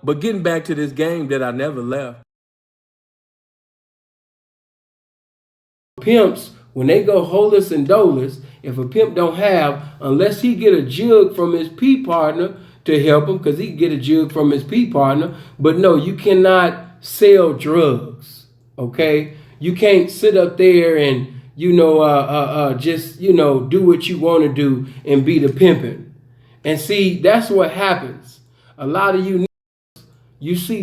But getting back to this game that I never left. Pimps, when they go holeless and doleless, if a pimp don't have, unless he get a jug from his pee partner to help him, because he can get a jug from his pee partner, but no, you cannot sell drugs, okay? You can't sit up there and, just, do what you want to do and be the pimping. And see, that's what happens. A lot of you see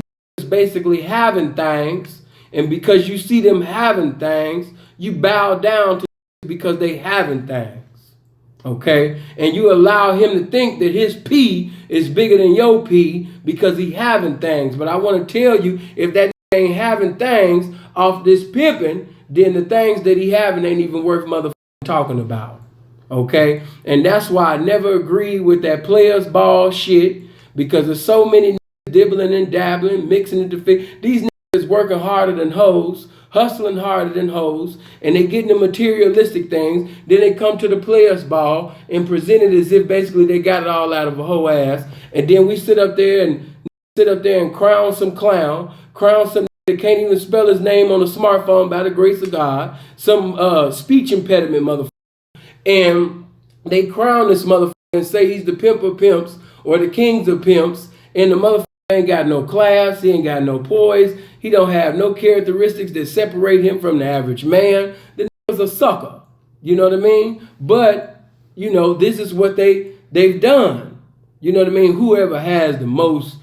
basically having things, and because you see them having things, you bow down to because they having things, okay? And you allow him to think that his P is bigger than your P because he having things. But I want to tell you, if that ain't having things off this pimping, then the things that he having ain't even worth motherfucking talking about, okay? And that's why I never agree with that players ball shit, because there's so many dibbling and dabbling, mixing it to fit. These niggas working harder than hoes, hustling harder than hoes, and they getting the materialistic things. Then they come to the players ball and present it as if basically they got it all out of a hoe ass. And then we sit up there and crown some clown, crown some that can't even spell his name on a smartphone by the grace of God, some speech impediment motherfucker. And they crown this motherfucker and say he's the pimp of pimps or the kings of pimps, and the motherfucker ain't got no class, he ain't got no poise, he don't have no characteristics that separate him from the average man. The nigga's a sucker, you know what I mean? But, this is what they've done. You know what I mean? Whoever has the most,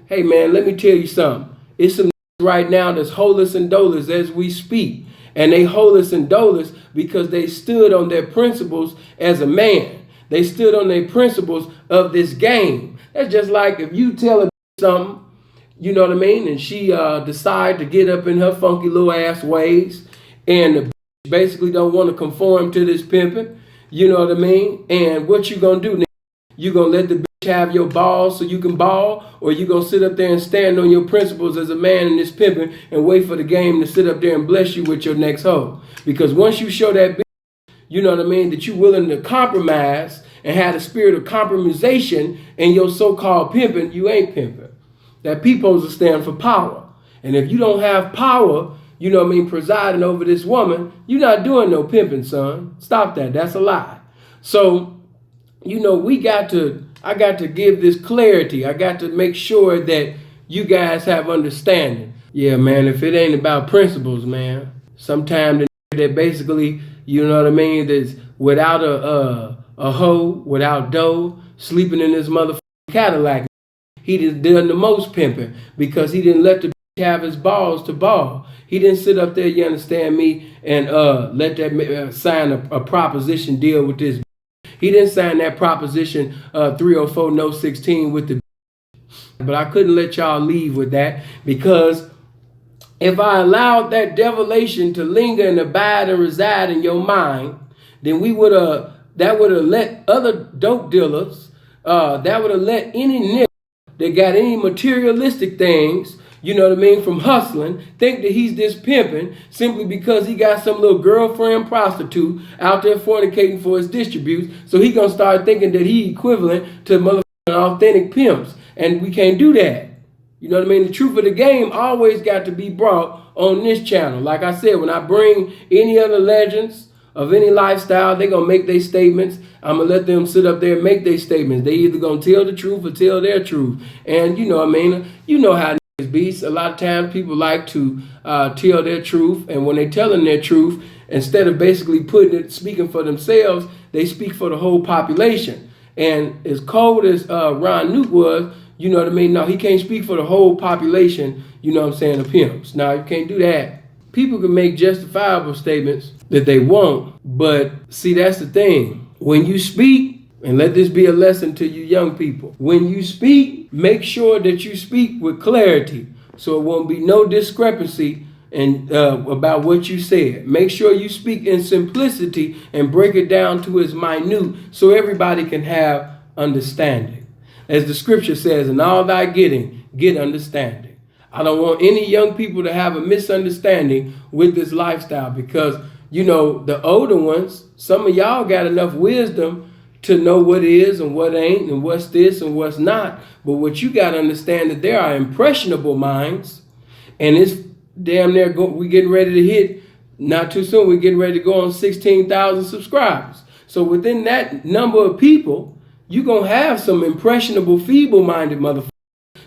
hey man, let me tell you something. It's some right now that's holeless and doleless as we speak. And they holeless and doleless because they stood on their principles as a man. They stood on their principles of this game. That's just like if you tell a something, you know what I mean, and she decide to get up in her funky little ass ways, and the basically don't want to conform to this pimping, you know what I mean? And what you gonna do? You gonna let the bitch have your balls so you can ball, or you gonna sit up there and stand on your principles as a man in this pimping and wait for the game to sit up there and bless you with your next hoe? Because once you show that bitch, you know what I mean, that you willing to compromise and have the spirit of compromisation in your so-called pimping, you ain't pimping. That P supposed to stand for power. And if you don't have power, you know what I mean, presiding over this woman, you're not doing no pimping, son. Stop that. That's a lie. So, I got to give this clarity. I got to make sure that you guys have understanding. Yeah, man, if it ain't about principles, man, sometimes that basically, you know what I mean, that's without a hoe, without dough, sleeping in this motherfucking Cadillac. He just done the most pimping because he didn't let the bitch have his balls to ball. He didn't sit up there, you understand me, and let that sign a proposition deal with this. He didn't sign that proposition 304 no 16 with the. But I couldn't let y'all leave with that, because if I allowed that devilation to linger and abide and reside in your mind, then that would have let other dope dealers, that would have let any nigga that got any materialistic things, you know what I mean, from hustling, think that he's this pimping simply because he got some little girlfriend prostitute out there fornicating for his distributes. So he gonna start thinking that he equivalent to motherfucking authentic pimps. And we can't do that. You know what I mean? The truth of the game always got to be brought on this channel. Like I said, when I bring any other legends of any lifestyle, they going to make their statements. I'm going to let them sit up there and make their statements. They either going to tell the truth or tell their truth. And you know what I mean? You know how niggas be. A lot of times people like to tell their truth. And when they telling their truth, instead of basically speaking for themselves, they speak for the whole population. And as cold as Ron Nuke was, you know what I mean? No, he can't speak for the whole population, you know what I'm saying, of pimps. Now, you can't do that. People can make justifiable statements that they want, but see, that's the thing. When you speak, and let this be a lesson to you young people, when you speak, make sure that you speak with clarity so it won't be no discrepancy about what you said. Make sure you speak in simplicity and break it down to its minute so everybody can have understanding. As the scripture says, in all thy getting, get understanding. I don't want any young people to have a misunderstanding with this lifestyle, because, you know, the older ones, some of y'all got enough wisdom to know what is and what ain't and what's this and what's not. But what you got to understand that there are impressionable minds, and it's damn near we getting ready to hit, not too soon, we're getting ready to go on 16,000 subscribers. So within that number of people, you're going to have some impressionable, feeble-minded motherfuckers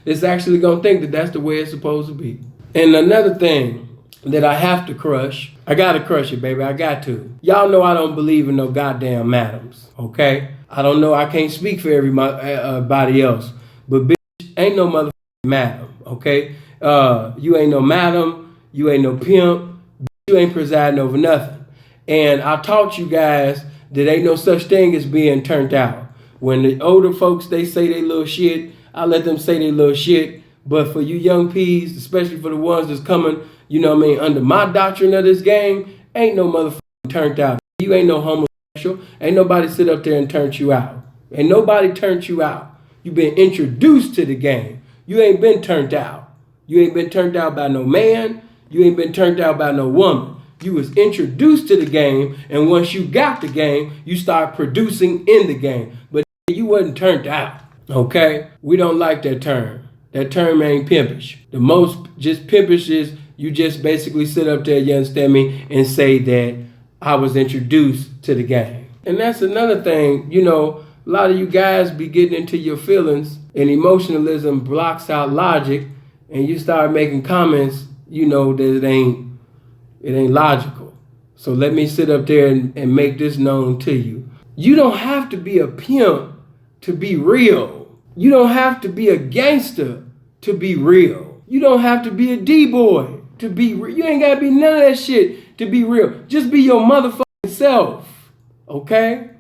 that's actually going to think that that's the way it's supposed to be. And another thing that I have to crush, I got to crush it, baby. I got to. Y'all know I don't believe in no goddamn madams, okay? I don't know. I can't speak for everybody else. But bitch, ain't no motherfucking madam, okay? You ain't no madam. You ain't no pimp. You ain't presiding over nothing. And I taught you guys that ain't no such thing as being turned out. When the older folks, they say they little shit, I let them say they little shit. But for you young peas, especially for the ones that's coming, you know what I mean, under my doctrine of this game, ain't no motherfucking turned out. You ain't no homosexual. Ain't nobody sit up there and turned you out. Ain't nobody turned you out. You been introduced to the game. You ain't been turned out. You ain't been turned out by no man. You ain't been turned out by no woman. You was introduced to the game, and once you got the game, you start producing in the game. But you wasn't turned out, okay? We don't like that term. That term ain't pimpish. The most just pimpish is you just basically sit up there, you understand me, and say that I was introduced to the game. And that's another thing, you know, a lot of you guys be getting into your feelings, and emotionalism blocks out logic, and you start making comments, you know, that it ain't logical. So let me sit up there and make this known to you. You don't have to be a pimp to be real. You don't have to be a gangster to be real. You don't have to be a D-boy to be real. You ain't got to be none of that shit to be real. Just be your motherfucking self, okay?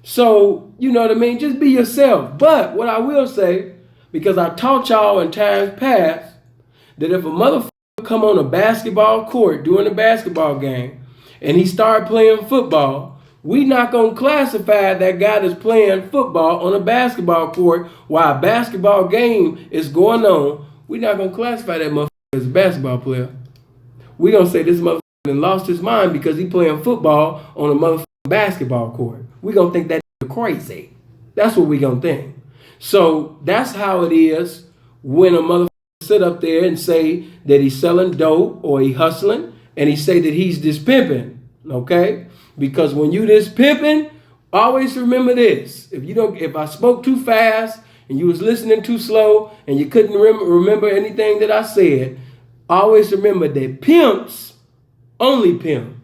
So, you know what I mean? Just be yourself. But what I will say, because I taught y'all in times past, that if a motherfucker come on a basketball court during a basketball game and he start playing football, we not going to classify that guy that's playing football on a basketball court while a basketball game is going on. We not going to classify that motherfucker as a basketball player. We going to say this motherfucker lost his mind because he playing football on a motherfucking basketball court. We going to think that crazy. That's what we going to think. So that's how it is when a motherfucker sit up there and say that he's selling dope or he hustling, and he say that he's this pimping, okay? Because when you this pimping, always remember this. If I spoke too fast and you was listening too slow and you couldn't remember anything that I said, always remember that pimps only pimp.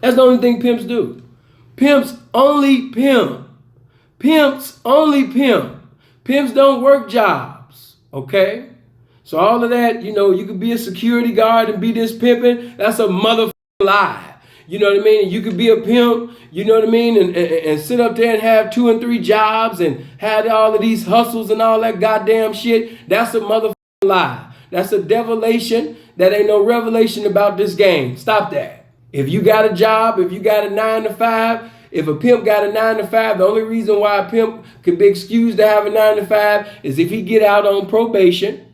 That's the only thing pimps do. Pimps only pimp. Pimps only pimp. Pimps don't work jobs, okay? So all of that, you know, you could be a security guard and be this pimping. That's a motherfucking lie. You know what I mean? You could be a pimp, you know what I mean? And sit up there and have 2 and 3 jobs and have all of these hustles and all that goddamn shit. That's a motherfucking lie. That's a devilation. That ain't no revelation about this game. Stop that. If you got a job, if you got a 9 to 5, if a pimp got a 9 to 5, the only reason why a pimp could be excused to have a 9 to 5 is if he get out on probation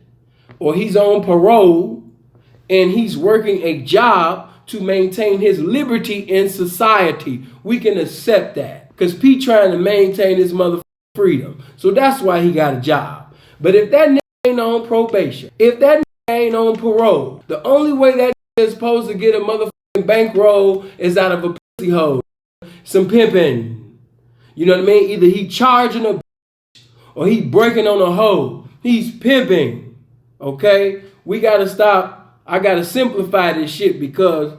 or he's on parole and he's working a job to maintain his liberty in society. We can accept that because Pete trying to maintain his motherfucking freedom. So that's why he got a job. But if that nigga ain't on probation, if that nigga ain't on parole, the only way that nigga is supposed to get a motherfucking bankroll is out of a pussy hole. Some pimping. You know what I mean? Either he charging a bitch or he breaking on a hoe. He's pimping. Okay? We got to stop. I got to simplify this shit because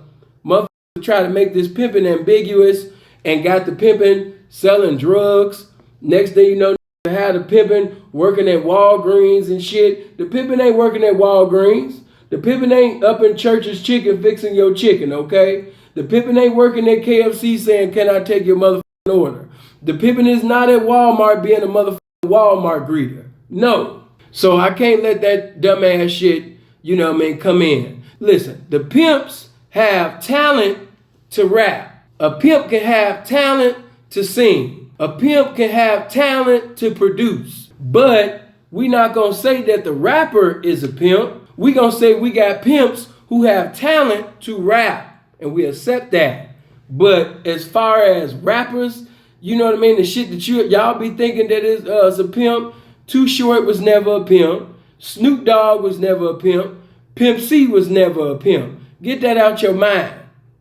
motherfuckers try to make this pimping ambiguous and got the pimping selling drugs. Next thing you know, they had the pimping working at Walgreens and shit. The pimping ain't working at Walgreens. The pimping ain't up in Church's Chicken fixing your chicken, okay? The pimping ain't working at KFC saying, can I take your motherfucking order? The pimping is not at Walmart being a motherfucking Walmart greeter. No. So I can't let that dumbass shit, you know what I mean, come in. Listen, the pimps have talent to rap. A pimp can have talent to sing. A pimp can have talent to produce. But we not going to say that the rapper is a pimp. We going to say we got pimps who have talent to rap. And we accept that. But as far as rappers You know what I mean? The shit that y'all be thinking that is a pimp. Too Short was never a pimp. Snoop Dogg was never a pimp. Pimp C was never a pimp. Get that out your mind.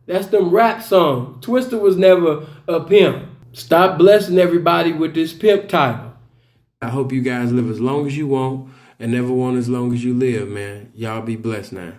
That's them rap songs. Twister was never a pimp. Stop blessing everybody with this pimp title. I hope you guys live as long as you want and never want as long as you live, man. Y'all be blessed now.